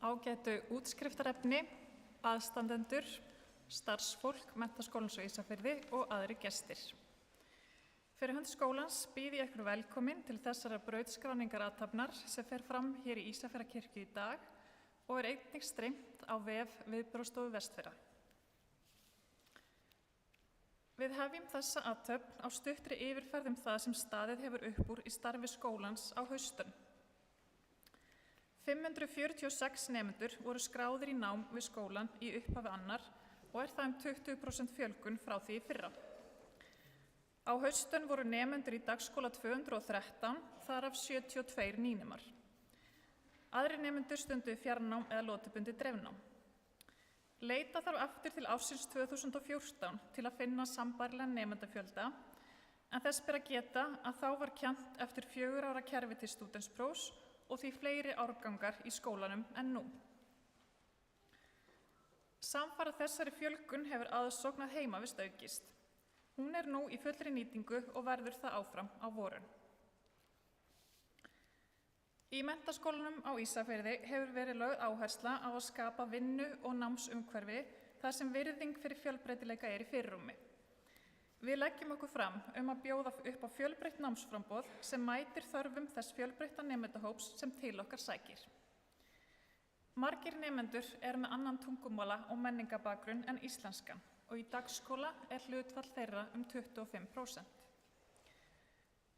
Ágætu útskriftarefni, aðstandendur, starfsfólk Menntaskólans á Ísafirði og aðrir gestir. Fyrir hönd skólans býð ég ykkur velkomin til þessara brautskráningaraathafnar sem fer fram hér í Ísafjarðarkirkju í dag og einnig streymt á vef Viðbragðsstofu Vestfjarða. Við hefjum þessa athöfn á stuttri yfirferð það sem staðið hefur upp úr í starfi skólans á haustönn. 546 nemendur voru skráðir í nám við skólann í upphafi annar og það 20% fjölgun frá því í fyrra. Á haustönn voru nemendur í dagskóla 213, þar af 72 nýnemar. Aðrir nemendur stunduðu fjarnám eða lotubundið dreifnám. Leita þarf aftur til ársins 2014 til að finna sambærilegan nemendafjölda, en þess ber að geta að þá var kennt eftir 4 ára kerfi til stúdentsprófs og því fleiri árgangar í skólanum en nú. Samfara þessari fjölgun hefur aðsókn að heimavist aukist. Hún nú í fullri nýtingu og verður það áfram á vorin. Í Menntaskólanum á Ísafirði hefur verið lögð áhersla á að skapa vinnu og námsumhverfi þar sem virðing fyrir fjölbreytileika í fyrirrúmi. Við leggjum okkur fram að bjóða upp á fjölbreytt námsframboð sem mætir þörfum þess fjölbreytta nemendahóps sem til okkar sækir. Margir nemendur með annan tungumála og menningabakgrunn en íslenskan og í dagskóla hlutfall þeirra 25%.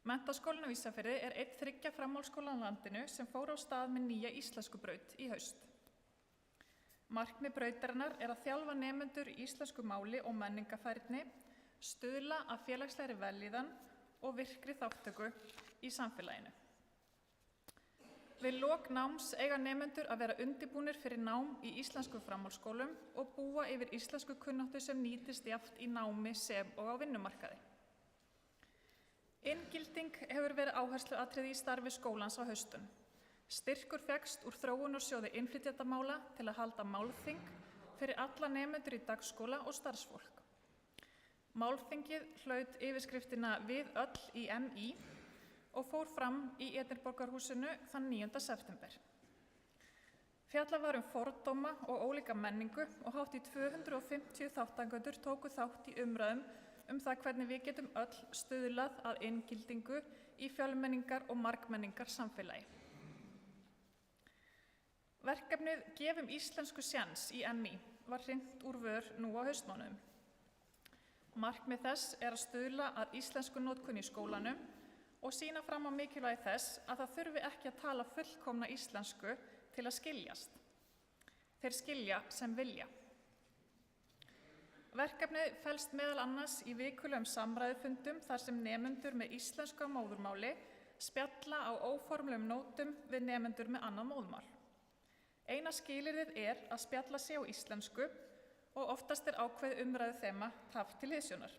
Menntaskólinn á Ísafirði einn 3 framhaldsskóla á landinu sem fór á stað með nýja íslenskubraut í haust. Markmið brautarinnar að þjálfa nemendur í íslensku máli og menningafærni, stuðla að félagslegri vellíðan og virkri þátttöku í samfélaginu. Við lok náms eiga nemendur að vera undirbúnir fyrir nám í íslensku framhaldsskólum og búa yfir íslensku kunnáttu sem nýtist jafnt í námi sem og á vinnumarkaði. Inngilding hefur verið áhersluatriði í starfi skólans á haustönn. Styrkur fékkst úr þróunarsjóði innflytjendamála til að halda málþing fyrir alla nemendur í dagskóla og starfsfólk. Málþingið hlaut yfirskriftina Við öll í MÍ og fór fram í Edinborgarhúsinu þann 9. september. Fjallað var fordóma og ólíka menningu og hátt í 250 þátttakendur tóku þátt í umræðum það hvernig við getum öll stuðlað að inngildingu í fjölmenningar og margmenningar samfélagi. Verkefnið Gefum íslensku séns í MÍ var hrint úr vör nú á haustmánuðum. Markmið þess að stuðla að íslenskunotkun í skólanum og sýna fram á mikilvægi þess að það þurfi ekki að tala fullkomna íslensku til að skiljast. Þeir skilja sem vilja. Verkefnið felst meðal annars í vikulegum samræðufundum þar sem nemendur með íslensku á móðurmáli spjalla á óformlegum nótum við nemendur með annað móðurmál. Eina skilyrðið að spjalla sig á íslensku og oftast ákveðið umræðu þema haft til hliðsjónar.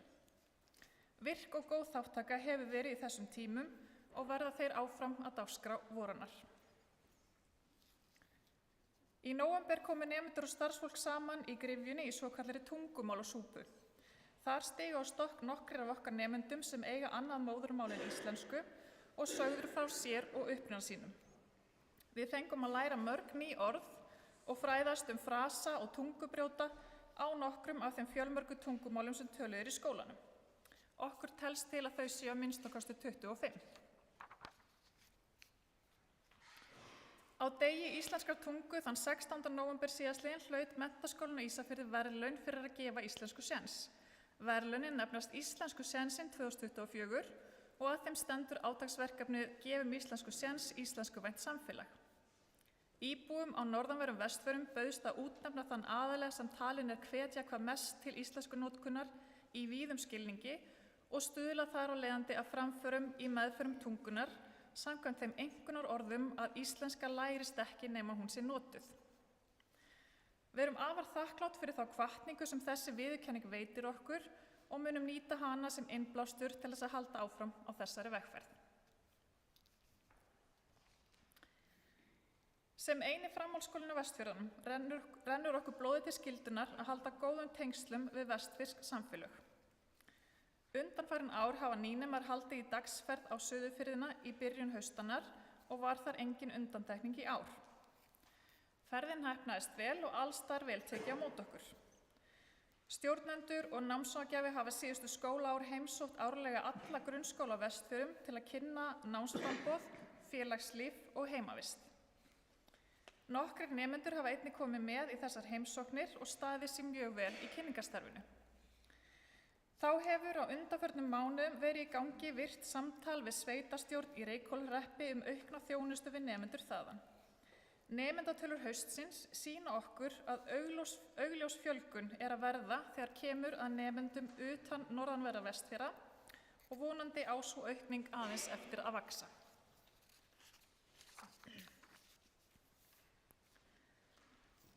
Virk og góð þáttaka hefur verið í þessum tímum og verða þeir áfram að dagskrá vorunar. Í nóvember komu nemendur og starfsfólk saman í gryfjunni í svokallari tungumálasúpu. Þar stigu á stokk nokkrir af okkar nemendum sem eiga annað móðurmál en íslensku og sögðu frá sér og uppruna sínum. Við fengum að læra mörg ný orð og fræðast frasa og tungubrjóta á nokkrum af þeim fjölmörgu tungumálum sem töluð í skólanum. Okkur telst til að þau séu að minnsta kosti 25. Á degi íslenskrar tungu þann 16. nóvember síðastliðinn hlaut Menntaskólinn á Ísafirði verðlaun fyrir að gefa íslensku séns. Verðlaunin nefnast Íslensku sénsinn 2024 og að þeim stendur átaksverkefnið Gefum íslensku séns, íslenskuvænt samfélag. Íbúum á norðanverðum Vestfjörðum bauðst að útnefna þann aðila sem talinn hvetja hvað mest til íslenskunotkunar í víðum skilningi og stuðla þar á leiðandi að framförum í meðferðum tungunnar samkvæmt þeim einkunnarorðum að íslenska lærist ekki nema hún sé notuð. Við erum afar þakklát fyrir þá hvatningu sem þessi viðurkenning veitir okkur og munum nýta hana sem innblástur til þess að halda áfram á þessari vegferð. Sem eini framhaldsskólinn á Vestfjörðunum rennur okkur blóði til skyldunar að halda góðum tengslum við vestfirsk samfélög. Undanfarin ár hafa nýnemar haldið í dagsferð á Suðurfirðina í byrjun haustannar og var þar engin undantekning í ár. Ferðin heppnaðist vel og alls staðar vel tekið á móti okkur. Stjórnendur og námsráðgjafi hafa síðustu skólaár heimsótt árlega alla grunnskóla á Vestfjörðum til að kynna námsframboð, félagslíf og heimavist. Nokkrir nemendur hafa einnig komið með í þessar heimsóknir og staðið sig mjög vel í kynningarstarfinu. Þá hefur á undanförnum mánuðum verið í gangi virkt samtal við sveitarstjórn í Reykhólahreppi aukna þjónustu við nemendur þaðan. Nemendatölur haustsins sýna okkur að augljós fjölgun að verða þegar kemur að nemendum utan norðanverðra Vestfjarða og vonandi á sú aukning aðeins eftir að vaxa.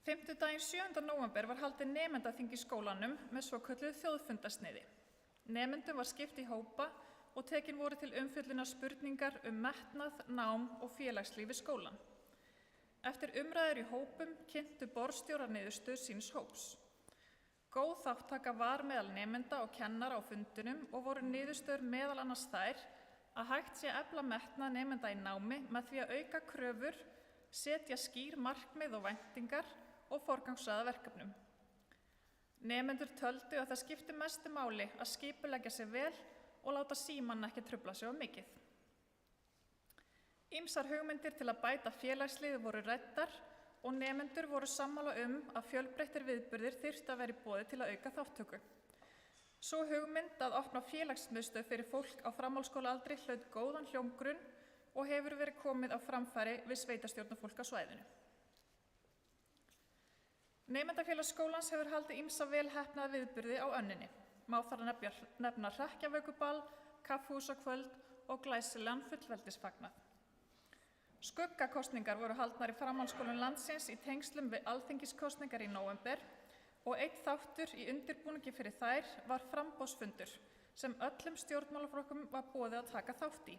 Fimmtudaginn 7. nóvember var haldið nemendaþing í skólanum með svokölluðu þjóðfundasniði. Nemendum var skipt í hópa og tekin voru til umfjöllunar spurningar metnað, nám og félagslíf við skólann. Eftir umræður í hópum kynntu borðstjórar niðurstöður síns hóps. Góð þáttaka var meðal nemenda og kennara á fundinum og voru niðurstöður meðal annars þær að hægt sé að efla metnað nemenda í námi með því að auka kröfur, setja skýr markmið og væntingar og forgangsraða verkefnum. Nemendur töldu að það skipti mestu máli að skipuleggja sig vel og láta símann ekki trufla sig of mikið. Ýmsar hugmyndir til að bæta félagslífið voru ræddar og nemendur voru sammála að fjölbreyttir viðburðir þyrftu að vera í boði til að auka þátttöku. Sú hugmynd að opna félagsmiðstöð fyrir fólk á framhaldsskólaaldri hlaut góðan hljómgrunn og hefur verið komið á framfæri við sveitarstjórnarfólk á svæðinu. Nemendafélag skólans hefur haldið ýmsa vel heppnaða viðburði á önninni. Má þar nefna hrekkjavökuball, kaffihúsakvöld og glæsilegan fullveldisfagnað. Skuggakosningar voru haldnar í framhaldsskólum landsins í tengslum við alþingiskosningar í nóvember og einn þáttur í undirbúningi fyrir þær var framboðsfundur sem öllum stjórnmálaflokkum var boðið að taka þátt í.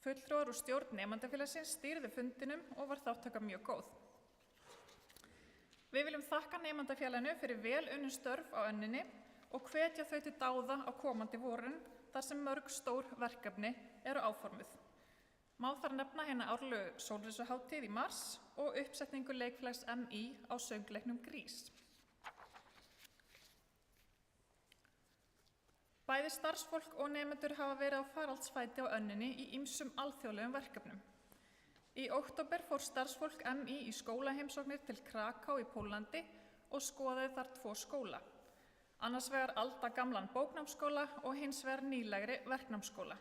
Fulltrúar úr stjórn nemendafélagsins stýrðu fundinum og var þáttaka mjög góð. Við viljum þakka nemendafélaginu fyrir vel unnin störf á önninni og hvetja þau til dáða á komandi vorun þar sem mörg stór verkefni eru áformuð. Má þar nefna hina árlegu sólrisahátíð í mars og uppsetningu leikfélags MÍ á söngleiknum Grís. Bæði starfsfólk og nemendur hafa verið á faraldsfæti á önninni í ýmsum alþjóðlegum verkefnum. Í október fór starfsfólk MÍ í skólaheimsóknir til Kraká í Póllandi og skoðaði þar 2 skóla. Annars vegar aldagamlan bóknámsskóla og hins vegar nýlegri verknámsskóla.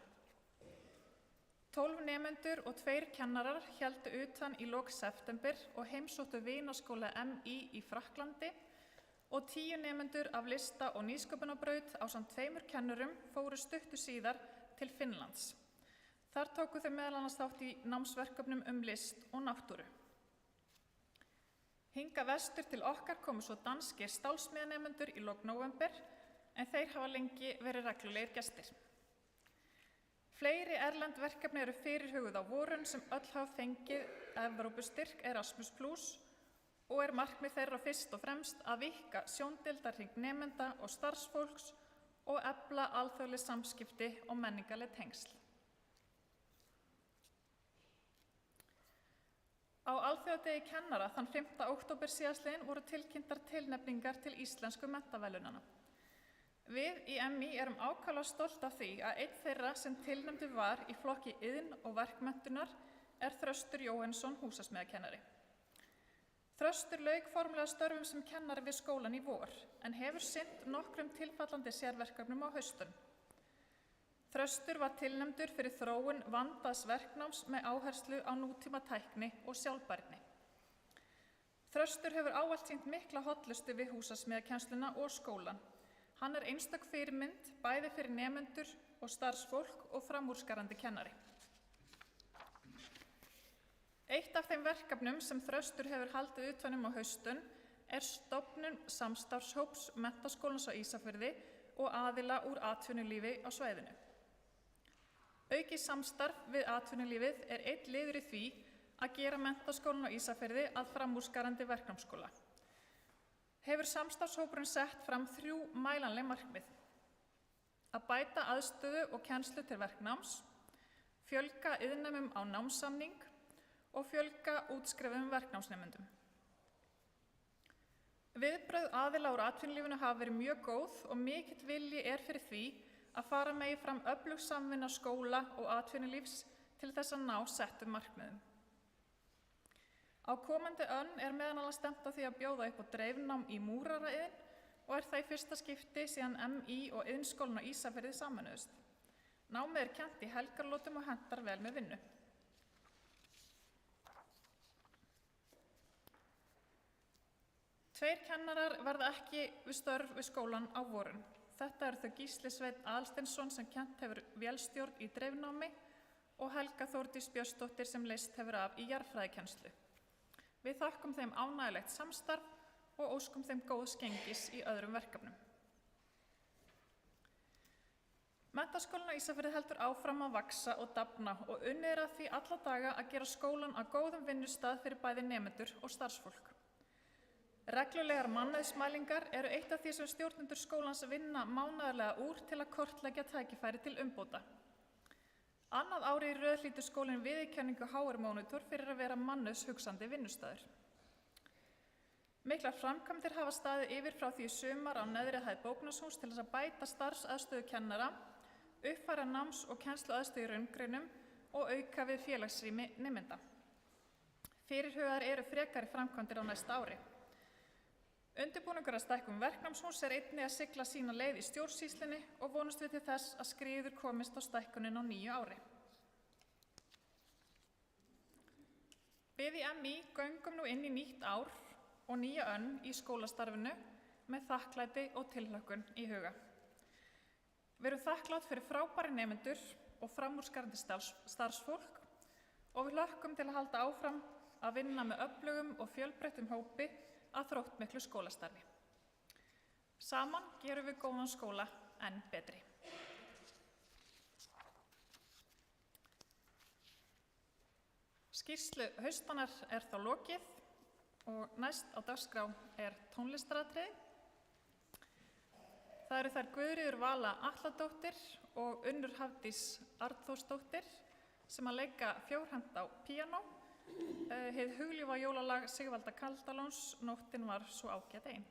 12 nemendur og 2 kennarar héldu utan í lok september og heimsóttu vinaskóla MÍ í Frakklandi og 10 nemendur af lista- og nýsköpunarbraut ásamt 2 kennurum fóru stuttu síðar til Finnlands. Þar tóku þau meðal annars þátt í námsverkefnum list og náttúru. Hingað vestur til okkar komu svo danskir stálsmíðanemendur í lok nóvember en þeir hafa lengi verið reglulegir gestir. Fleiri erlend verkefni eru fyrirhuguð á vorun sem öll hafa fengið Evrópustyrk Erasmus+ og markmið þeirra fyrst og fremst að víkka sjóndeildarhring nemenda og starfsfólks og efla alþjóðleg samskipti og menningarleg tengsl. Á alþjóðadegi kennara þann 5. október síðastliðinn voru tilkynntar tilnefningar til íslensku menntaverðlaunanna. Við í MÍ erum ákaflega stolt af því að einn þeirra sem tilnefndur var í flokki iðn- og verkmenntunar Þröstur Jóhannsson húsasmíðakennari. Þröstur lauk formlega störfum sem kennari við skólann í vor en hefur sinnt nokkrum tilfallandi sérverkefnum á haustun. Þröstur var tilnefndur fyrir þróun vandaðs verknáms með áherslu á nútímatækni og sjálfbærni. Þröstur hefur ávallt sýnt mikla hollustu við húsasmíðakennsluna og skólann. Hann einstök fyrirmynd bæði fyrir nemendur og starfsfólk og framúrskarandi kennari. Eitt af þeim verkefnum sem Þröstur hefur haldið utan á haustun stofnun samstarfshóps Menntaskólans á Ísafirði og aðila úr atvinnulífi á svæðinu. Aukið samstarf við atvinnulífið einn liður í því að gera Menntaskólann á Ísafirði að framúrskarandi verknámsskóla. Hefur samstarfshópurinn sett fram 3 mælanleg markmið: að bæta aðstöðu og kennslu til verknáms, fjölga iðnnemum á námssamning og fjölga útskrifuðum verknámsnemendum. Viðbrögð aðila úr atvinnulífinu hafa verið mjög góð og mikill vilji er fyrir því að fara megi fram öflug samvinna skóla og atvinnulífs til þess að ná settum markmiðum. Á komandi önn er meðal annars stefnt að því að bjóða upp á dreifnám í múraraiðn og er það í fyrsta skipti síðan MÍ og Iðnskólinn á Ísafirði sameinuðust. Námið er kennt í helgarlotum og hentar vel með vinnu. Tveir kennarar verða ekki við störf við skólann á vorin. Þetta eru þau Gísli Sveinn Aðalsteinsson sem kennt hefur vélstjórn í dreifnámi og Helga Þórdís Björnsdóttir sem leyst hefur af í jarðfræðikennslu. Við þakkum þeim ánægjulegt samstarf og óskum þeim góðs gengis í öðrum verkefnum. Menntaskólinn á Ísafirði heldur áfram að vaxa og dafna og unnið er að því alla daga að gera skólann að góðum vinnustað fyrir bæði nemendur og starfsfólk. Reglulegar mannauðsmælingar eru eitt af því sem stjórnendur skólans vinna mánaðarlega úr til að kortleggja tækifæri til umbóta. Annað árið í röð hlýtur skólinn viðurkenningu HR Monitor fyrir að vera mannauðshugsandi vinnustaður. Miklar framkvæmdir hafa staðið yfir frá því í sumar á neðri hæð bóknashúss til þess að bæta starfsaðstöðu kennara, uppfæra náms- og kennsluaðstöðu í raungreinum og auka við félagsrými nemenda. Fyrirhugaðar eru frekari framkvæmdir á næsta ári. Undirbúningur að stækkun verknámshúss er einnig að sigla sína leið í stjórnsýslunni og vonumst við til þess að skriður komist á stækkunin á nýju ári. Við í MÍ göngum nú inn í nýtt ár og nýja önn í skólastarfinu með þakklæti og tilhlökkun í huga. Við erum þakklát fyrir frábæri nemendur og framúrskarandi starfsfólk og við hlökkum til að halda áfram að vinna með öflugum og fjölbreyttum hópi að þróttmiklu skólastarfi. Saman gerum við góðan skóla enn betri. Skýrslu haustannar er þá lokið og næst á dagskrá er tónlistaratriði. Það eru þær Guðríður Vala Atladóttir og Unnur Hafdís Arnþórsdóttir sem að leika fjórhent á píanó. Hið hugljúfa jólalag Sigvalda Kaldalóns, Nóttin var svo ágæt ein.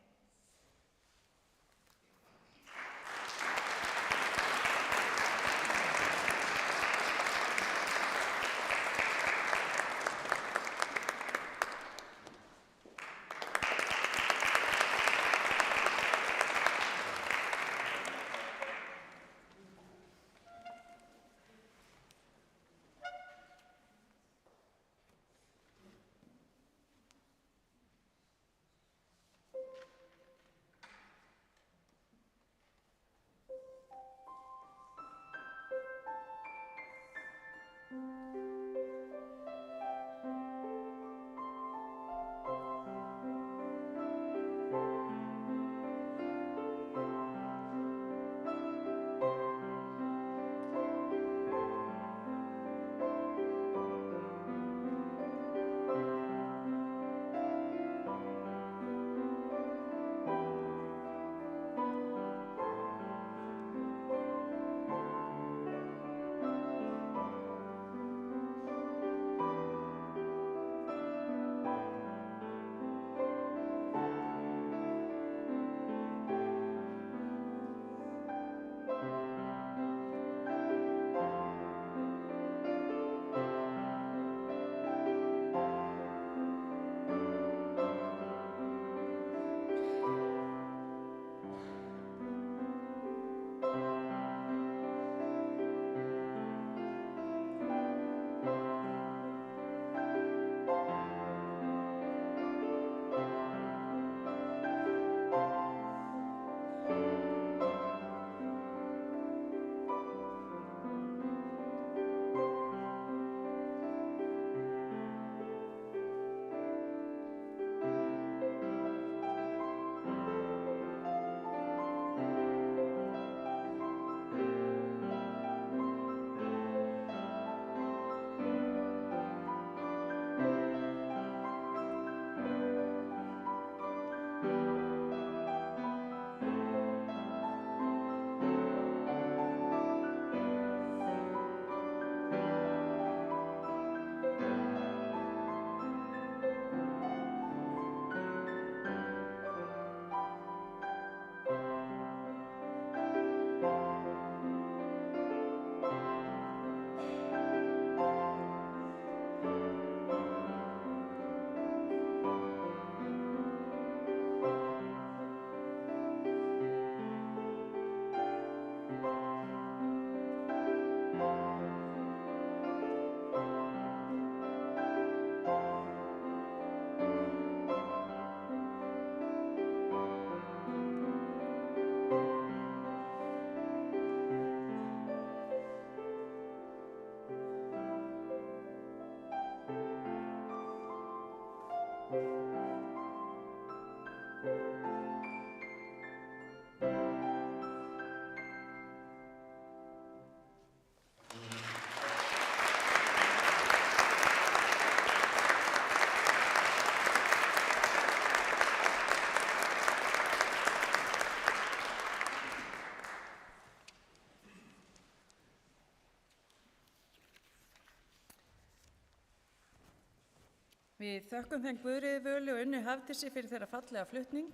Við þökkum þeim Guðríði Völu og Unni Hafdísi fyrir þeirra fallega flutning.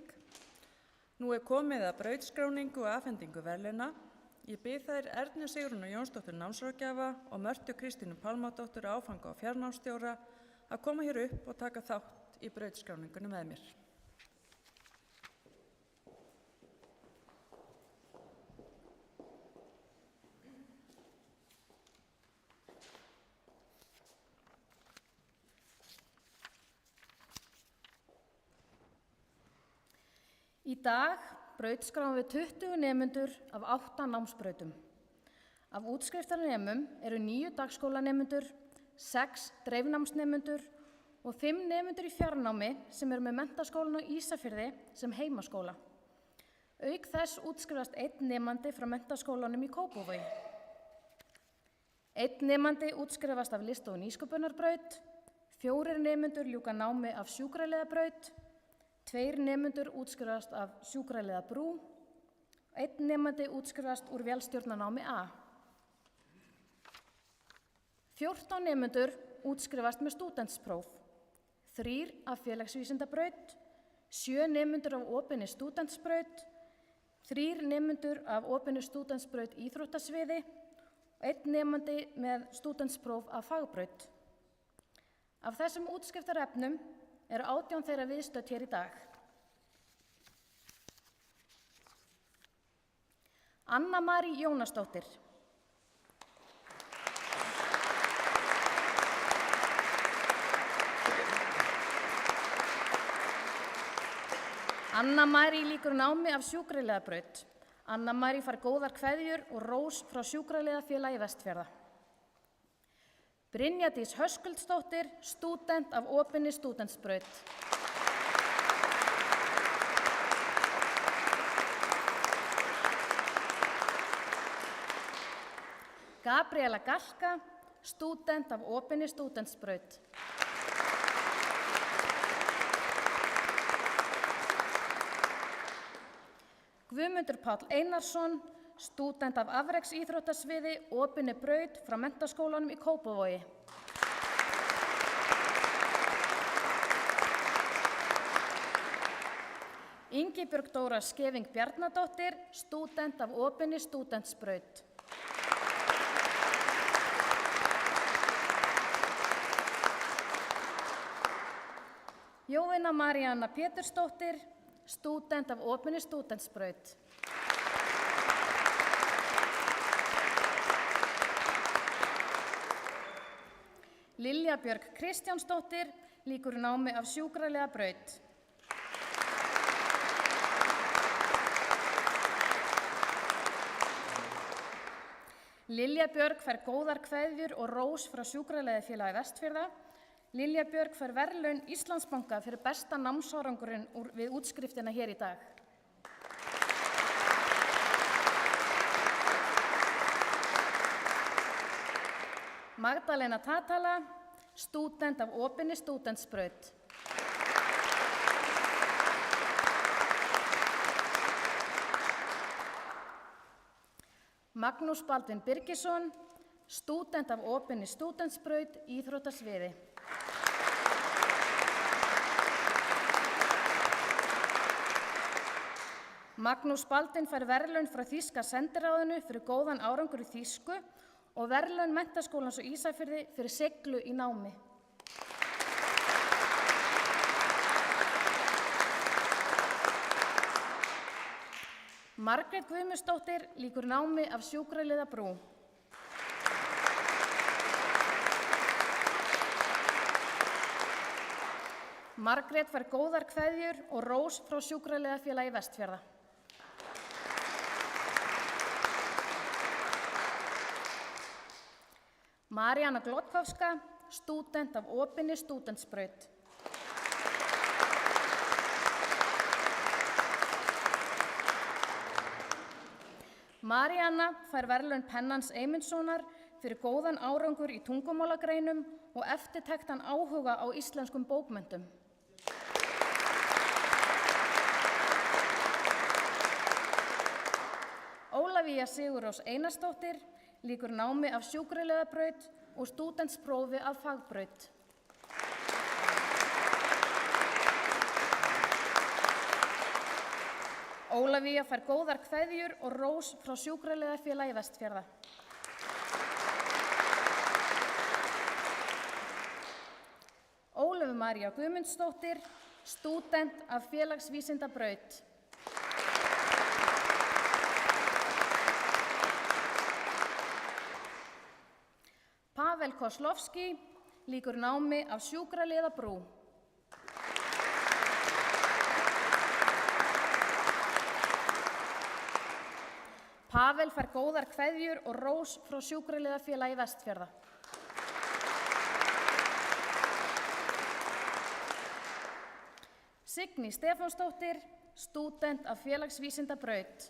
Nú komið að brautskráningu og afhendingu verðlauna. Ég bið þær Ernu Sigrúnu Jónsdóttur námsráðgjafa og Mörtu Kristínu Pálmadóttur áfanga- og fjarnámsstjóra að koma hér upp og taka þátt í brautskráningunni með mér. Í dag brautskráum við 20 nemendur af 8 námsbrautum. Af útskriftarnemum eru 9 dagskólanemendur, 6 dreifnámsnemendur og 5 nemendur í fjarnámi sem eru með Menntaskólann á Ísafirði sem heimaskóla. Auk þess útskrifast 1 nemandi frá Menntaskólanum í Kópavogi. 1 nemandi útskrifast af list- og nýsköpunarbraut, 4 nemendur ljúka námi af sjúkraliðabraut, 2 nemendur útskrifast af sjúkraliðabrú, 1 nemandi útskrifast úr vélstjórnarnámi A. 14 nemendur útskrifast með stúdentspróf, 3 af félagsvísindabraut, 7 nemendur af opinni stúdentsbraut, 3 nemendur af opinni stúdentsbraut íþróttasviði og 1 nemandi með stúdentspróf af fagbraut. Af þessum útskriftarefnum eru 18 þeirra viðstödd hér í dag. Anna Marí Jónasdóttir. Anna Marí lýkur námi af sjúkraliðabraut. Anna Marí fær góðar kveðjur og rós frá Sjúkraliðafélagi Vestfjarða. Brynja Dís Höskuldsdóttir, stúdent af opinni stúdentsbraut. Gabriela Galka, stúdent af opinni stúdentsbraut. Guðmundur Páll Einarsson, stúdent af afreksíþróttasviði, opinni braut frá Menntaskólanum í Kópavogi. Ingibjörg Dóra Skeving Bjarnadóttir, stúdent af opinni stúdentsbraut. Jóhanna Maríanna Pétursdóttir, stúdent af opinni stúdentsbraut. Lilja Björg Kristjánsdóttir lýkur námi af sjúkraliðabraut. Lilja Björg fær góðar kveðjur og rós frá Sjúkraliðafélagi Vestfjarða. Lilja Björg fær verðlaun Íslandsbanka fyrir besta námsárangurinn við útskriftina hér í dag. Magdalena Tatala, stúdent af opinni stúdentsbraut. Magnús Baldvin Birgisson, stúdent af opinni stúdentsbraut íþróttasviði. Magnús Baldvin fær verðlaun frá þýska sendiráðinu fyrir góðan árangur í þýsku og verðlaun Menntaskólans á Ísafirði fyrir seiglu í námi. Margrét Guðmundsdóttir lýkur námi af sjúkraliðabrú. Margrét fær góðar kveðjur og rós frá Sjúkraliðafélagi Vestfjarða. Maríanna Glotkovska, stúdent af opinni stúdentsbraut. Maríanna fær verðlaun Pennans Eymundssonar fyrir góðan árangur í tungumálagreinum og eftirtektan áhuga á íslenskum bókmenntum. Ólafía Sigurrós Einarsdóttir lýkur námi af sjúkraliðabraut og stúdentsprófi af fagbraut. Ólafía fær góðar kveðjur og rós frá Sjúkraliðafélagi Vestfjarða. Ólöfu María Guðmundsdóttir, stúdent af Félagsvísindabraut. Pavel Kozlovski lýkur námi af sjúkraliðabrú. Pavel fær góðar kveðjur og rós frá Sjúkraliðafélagi Vestfjarða. Signý Stefánsdóttir, stúdent af Félagsvísindabraut.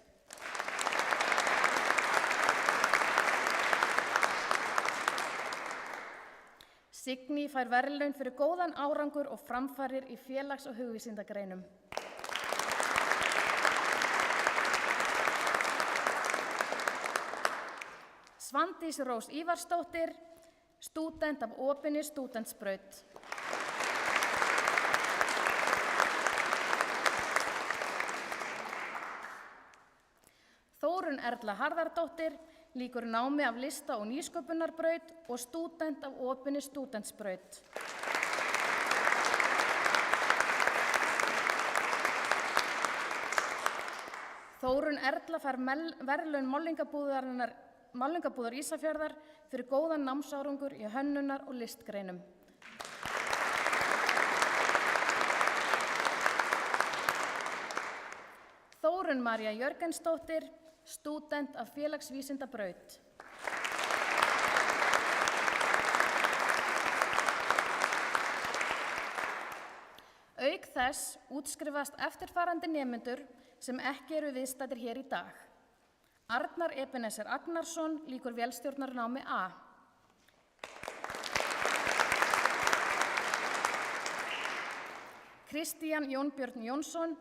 Signý fær verðlaun fyrir góðan árangur og framfarir í félags- og hugvísindagreinum. Svandís Rós Ívarsdóttir, stúdent af opinni stúdentsbraut. Þórunn Erla Harðardóttir lýkur námi af lista- og nýsköpunarbraut og stúdent af opinni stúdentsbraut. Þórunn Erla fær verðlaun Málningabúðar Ísafjarðar fyrir góðan námsárangur í hönnunar- og listgreinum. Þórunn María Jörgensdóttir, stúdent af Félagsvísindabraut. Auk þess útskrifast eftirfarandi nemendur sem ekki eru viðstaddir hér í dag. Arnar Ebenezer Agnarsson lýkur vélstjórnarnámi A. Kristján Jónbjörn Jónsson,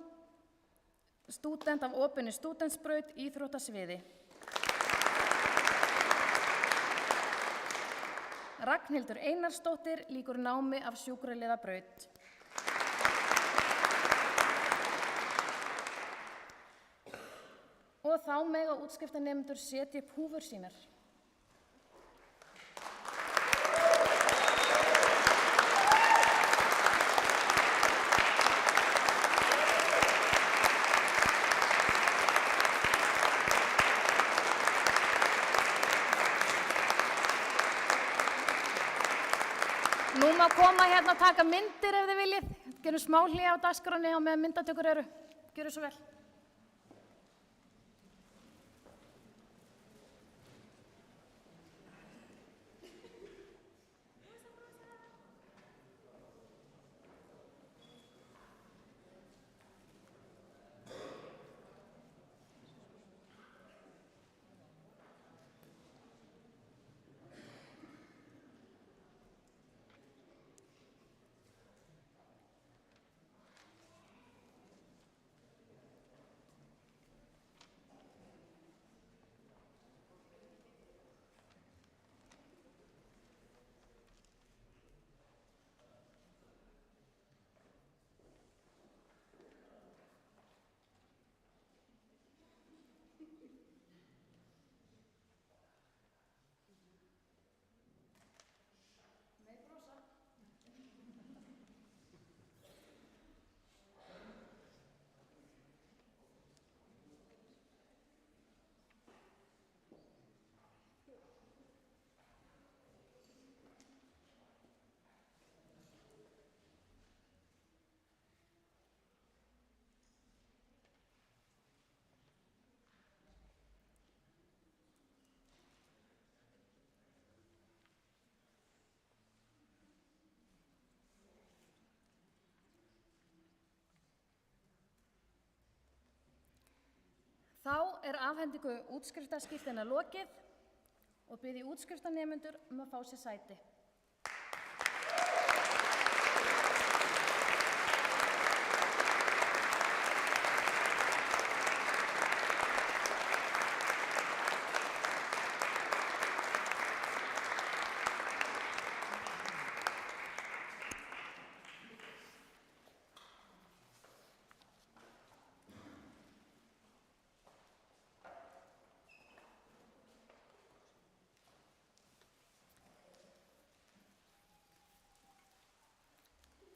stúdent af opinni stúdentsbraut íþróttasviði. Ragnhildur Einarsdóttir lýkur námi af sjúkraliðabraut. Og þá mega útskriftarnemendur setja upp húfur sínar. Nú má koma hérna að taka myndir ef þið viljið. Gerum smá hlé á dagskránni á meðan myndatökur eru. Gjörðu svo vel. Þá afhendingu útskriftarskírteina lokið og bið ég útskriftarnemendur að fá sér sæti.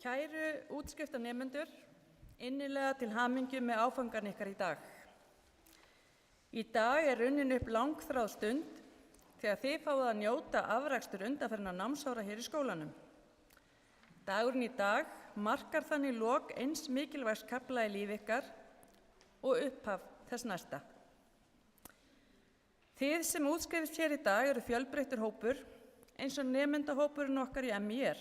Kæru útskriftarnemendur, innilega til hamingju með áfangan ykkar í dag. Í dag er runnin upp langþráð stund þegar þið fáið að njóta afrakstur undanfarinna námsára hér í skólanum. Dagurinn í dag markar þannig lok eins mikilvægs kafla í lífi ykkar og upphaf þess næsta. Þið sem útskrifist hér í dag eru fjölbreyttur hópur eins og nemendahópurinn okkar í MÍ er.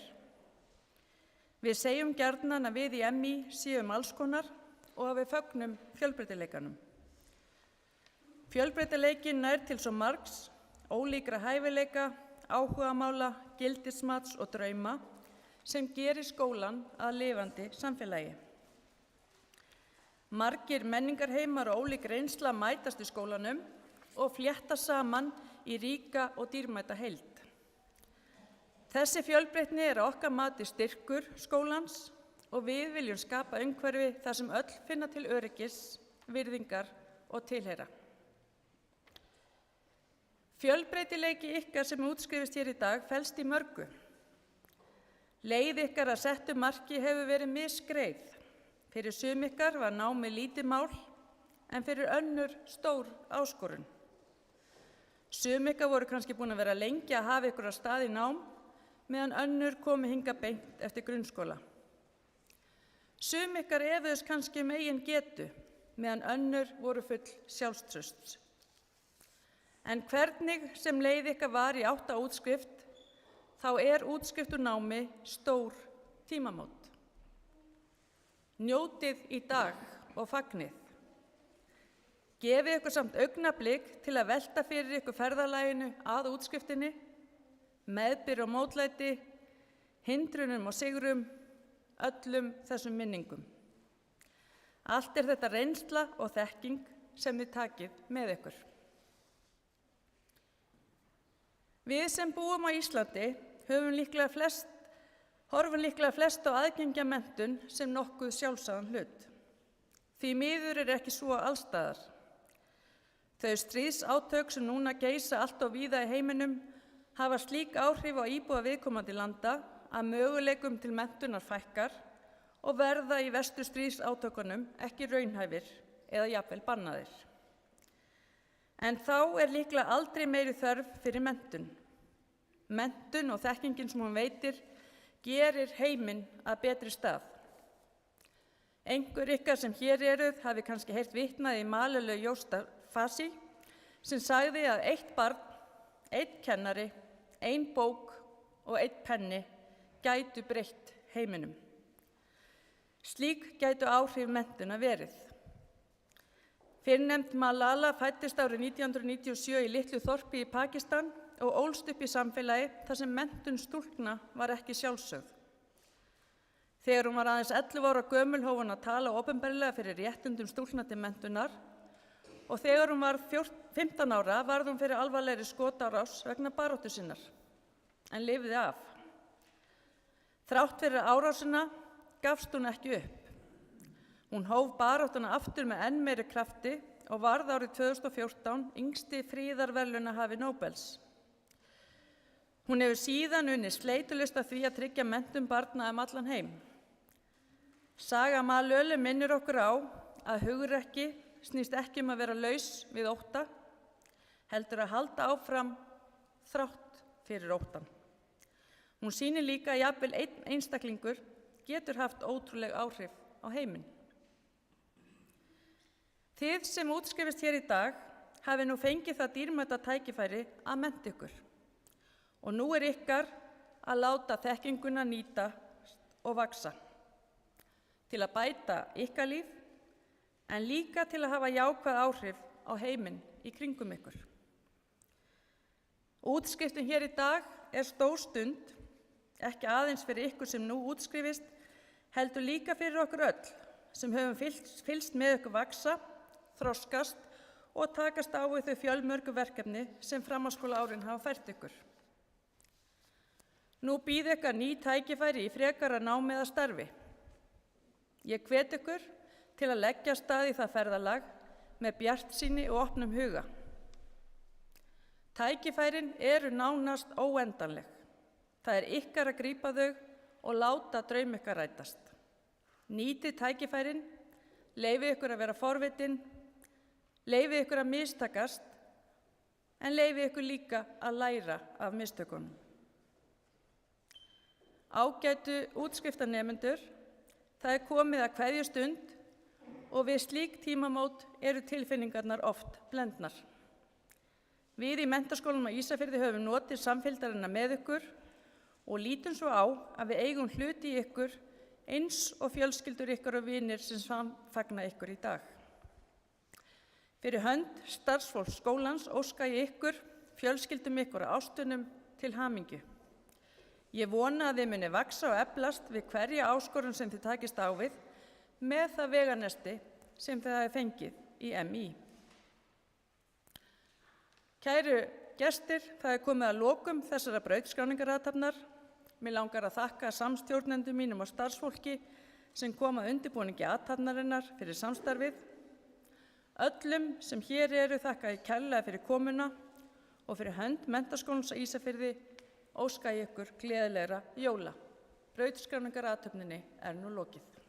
Við segjum gjarnan að við í MÍ séum alls konar og að við fögnum fjölbreytileikanum. Fjölbreytileikinn nær til svo margs, ólíkra hæfileika, áhugamála, gildismats og drauma sem gerir skólann að lifandi samfélagi. Margir menningarheimar og ólík reynsla mætast í skólanum og flétta saman í ríka og dýrmæta heild. Þessi fjölbreytni er að okkar mati styrkur skólans og við viljum skapa umhverfi þar sem öll finna til öryggis, virðingar og tilheyra. Fjölbreytileiki ykkar sem útskrifist hér í dag felst í mörgu. Leið ykkar að settu marki hefur verið misgreið. Fyrir sum ykkar var námið lítið mál, en fyrir önnur stór áskorun. Sum ykkar voru kannski búin að vera lengi að hafa ykkur á stað í nám, meðan önnur komi hingað beint eftir grunnskóla. Sum ykkar efuðust kannski eigin getu, meðan önnur voru full sjálfstrausts. En hvernig sem leið ykkar var í 8 útskrift, þá er útskrift úr námi stór tímamót. Njótið í dag og fagnið. Gefið ykkur samt augnablik til að velta fyrir ykkur ferðalaginu að útskriftinni, meðbyr og mótlæti, hindrunum og sigrum, öllum þessum minningum. Allt er þetta reynsla og þekking sem þið takið með ykkur. Við sem búum á Íslandi horfum líklega flest á aðgengja menntun sem nokkuð sjálfsagðan hlut. Því miður er ekki svo allstaðar. Þau stríðsátök sem núna geisa allt og víða í heiminum hafa slík áhrif á íbúa viðkomandi landa að möguleikum til menntunar fækkar og verða í verstu stríðsátökunum ekki raunhæfir eða jafnvel bannaðir. En þá er líklega aldrei meiri þörf fyrir menntun. Menntun og þekkingin sem hún veitir gerir heiminn að betri stað. Einhver ykkar sem hér eruð hafi kannski heyrt vitnað í Malala Yousafzai sem sagði að 1 barn, 1 kennari, 1 bók og 1 penni gætu breytt heiminum. Slík gætu áhrif menntuna verið. Fyrrnefnd Malala fæddist árið 1997 í litlu þorpi í Pakistan og ólst upp í samfélagi þar sem menntun stúlkna var ekki sjálfsögð. Þegar hún var aðeins 11 ára gömul hóf hún að tala opinberlega fyrir réttindum stúlkna til menntunar og þegar hún var 15 ára varð hún fyrir alvarlegri skotárás vegna baráttu sinnar, en lifði af. Þrátt fyrir árásina gafst hún ekki upp. Hún hóf baráttuna aftur með enn meiri krafti og varð árið 2014 yngsti friðarverðlaunahafi Nóbels. Hún hefur síðan unnið sleitulaust að því að tryggja menntun barna allan heim. Saga Malölu minnir okkur á að hugrekki snýst ekki að vera laus við ótta, heldur að halda áfram þrátt fyrir óttann. Hún sýnir líka að jafnvel einn einstaklingur getur haft ótrúleg áhrif á heiminn. Þið sem útskrifist hér í dag hafi nú fengið það dýrmæta tækifæri að mennta ykkur. Og nú er ykkar að láta þekkinguna nýta og vaxa. Til að bæta ykkar líf, en líka til að hafa jákvæð áhrif á heiminn í kringum ykkur. Útskriftin hér í dag er stór stund, ekki aðeins fyrir ykkur sem nú útskrifist, heldur líka fyrir okkur öll sem höfum fylgst með ykkur vaxa, þroskast og takast á við þau fjölmörgu verkefni sem framhaldsskólaárin hafa fært ykkur. Nú býð ykkar ný tækifæri í frekara námi eða starfi. Ég hvet ykkur til að leggja af stað í það ferðalag með bjartsýni og opnum huga. Tækifærin eru nánast óendanleg. Það er ykkar að grípa þau og láta draum ykkar rætast. Nýtið tækifærin, leyfið ykkur að vera forvitin, leyfið ykkur að mistakast, en leyfið ykkur líka að læra af mistökunum. Ágætu útskriftarnemendur, það er komið að kveðjustund og við slík tímamót eru tilfinningarnar oft blendnar. Við í Menntaskólanum á Ísafirði höfum notið samfylgdarinnar með ykkur og lítum svo á að við eigum hluti í ykkur eins og fjölskyldur ykkur og vinir sem samfagna ykkur í dag. Fyrir hönd starfsfólks skólans óska ég ykkur, fjölskyldum ykkur og ástunum til hamingju. Ég vona að þið muni vaxa og eflast við hverja áskorun sem þið takist á við með það veganesti sem þið hafi fengið í MÍ. Kæru gestir, það er komið að lokum þessara brautskráningarrathafnar. Mig langar að þakka samstjórnendum mínum og starfsfólki sem kom að undirbúningi athafnarinnar fyrir samstarfið. Öllum sem hér eru þakka ég kærlega fyrir komuna og fyrir hönd Menntaskólans á Ísafirði óska ég ykkur gleðilegra jóla. Brautskráningarrathöfninni er nú lokið.